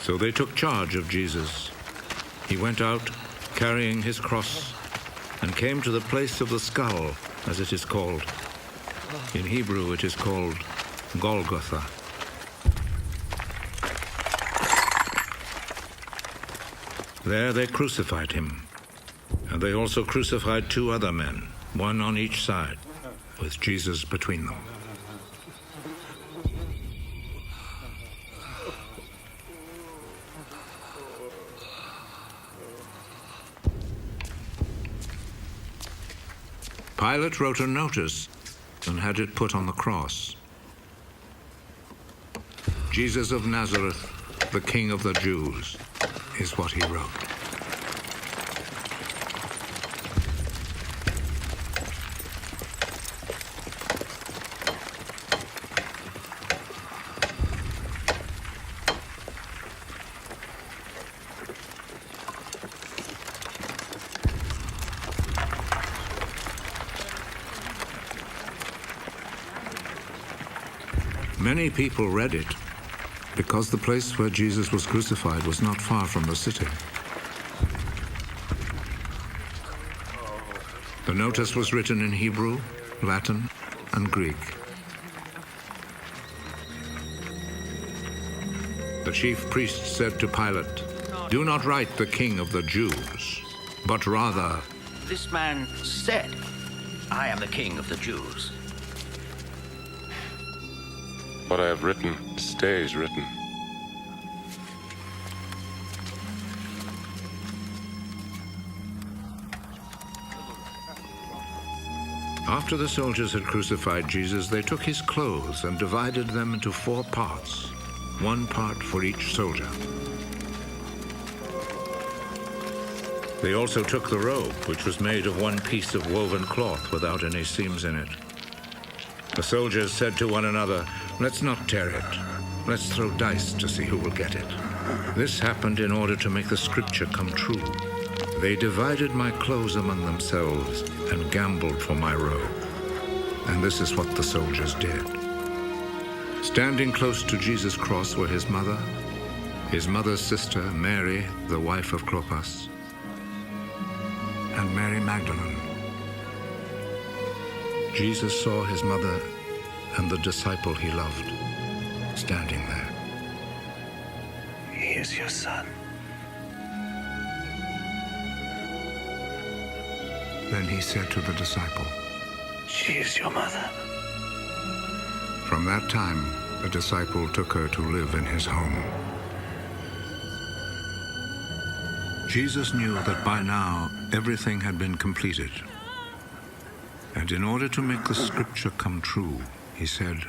So they took charge of Jesus. He went out, carrying his cross, and came to the place of the skull, as it is called. In Hebrew, it is called Golgotha. There they crucified him, and they also crucified 2 other men, one on each side, with Jesus between them. Pilate wrote a notice and had it put on the cross. Jesus of Nazareth, the King of the Jews, is what he wrote. Many people read it because the place where Jesus was crucified was not far from the city. The notice was written in Hebrew, Latin, and Greek. The chief priest said to Pilate, "Do not write the King of the Jews, but rather..." This man said, "I am the King of the Jews." What I have written stays written. After the soldiers had crucified Jesus, they took his clothes and divided them into 4 parts, 1 part for each soldier. They also took the robe, which was made of 1 piece of woven cloth without any seams in it. The soldiers said to one another, "Let's not tear it. Let's throw dice to see who will get it." This happened in order to make the scripture come true. They divided my clothes among themselves and gambled for my robe. And this is what the soldiers did. Standing close to Jesus' cross were his mother's sister, Mary, the wife of Clopas, and Mary Magdalene. Jesus saw his mother and the disciple he loved standing there. "He is your son." Then he said to the disciple, "She is your mother." From that time, the disciple took her to live in his home. Jesus knew that by now everything had been completed. And in order to make the scripture come true, he said,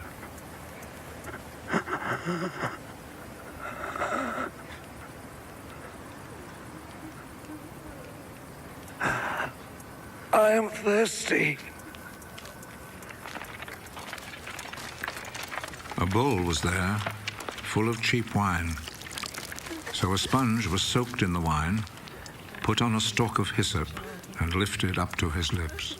"I am thirsty." A bowl was there, full of cheap wine. So a sponge was soaked in the wine, put on a stalk of hyssop, and lifted up to his lips.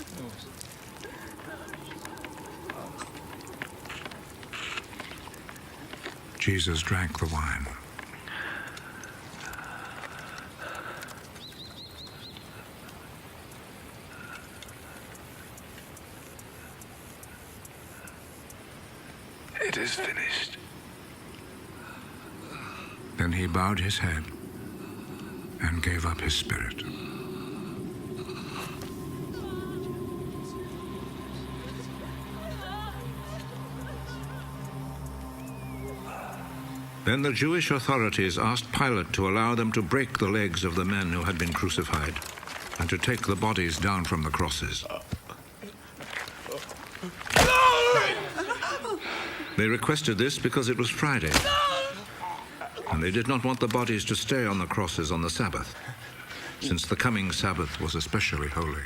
Jesus drank the wine. "It is finished." Then he bowed his head and gave up his spirit. Then the Jewish authorities asked Pilate to allow them to break the legs of the men who had been crucified and to take the bodies down from the crosses. They requested this because it was Friday, and they did not want the bodies to stay on the crosses on the Sabbath, since the coming Sabbath was especially holy.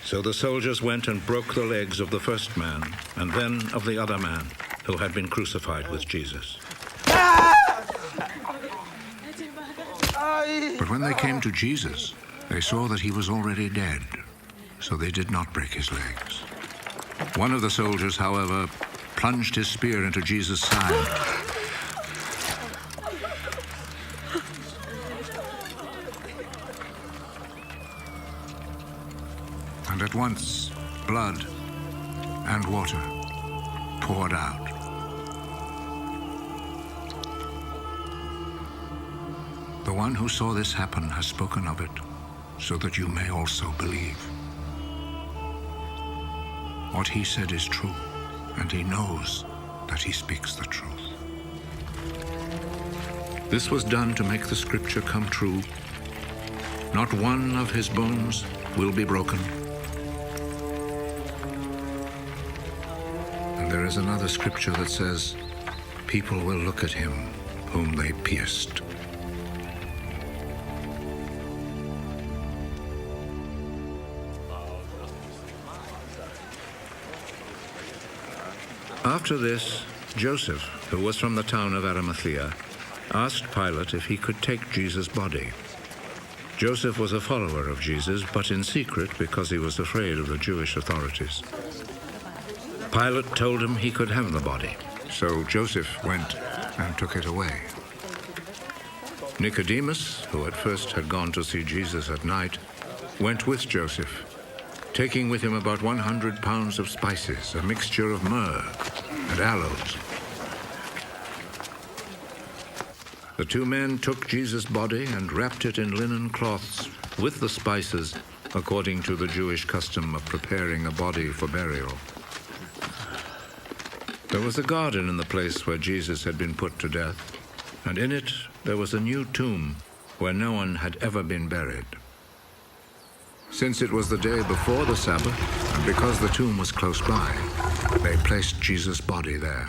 So the soldiers went and broke the legs of the first man, and then of the other man who had been crucified with Jesus. But when they came to Jesus, they saw that he was already dead, so they did not break his legs. One of the soldiers, however, plunged his spear into Jesus' side once blood and water poured out. The one who saw this happen has spoken of it, so that you may also believe. What he said is true, and he knows that he speaks the truth. This was done to make the scripture come true. Not one of his bones will be broken. And there is another scripture that says, people will look at him whom they pierced. After this, Joseph, who was from the town of Arimathea, asked Pilate if he could take Jesus' body. Joseph was a follower of Jesus, but in secret because he was afraid of the Jewish authorities. Pilate told him he could have the body, so Joseph went and took it away. Nicodemus, who at first had gone to see Jesus at night, went with Joseph, taking with him about 100 pounds of spices, a mixture of myrrh and aloes. The two men took Jesus' body and wrapped it in linen cloths with the spices, according to the Jewish custom of preparing a body for burial. There was a garden in the place where Jesus had been put to death, and in it there was a new tomb where no one had ever been buried. Since it was the day before the Sabbath, and because the tomb was close by, they placed Jesus' body there.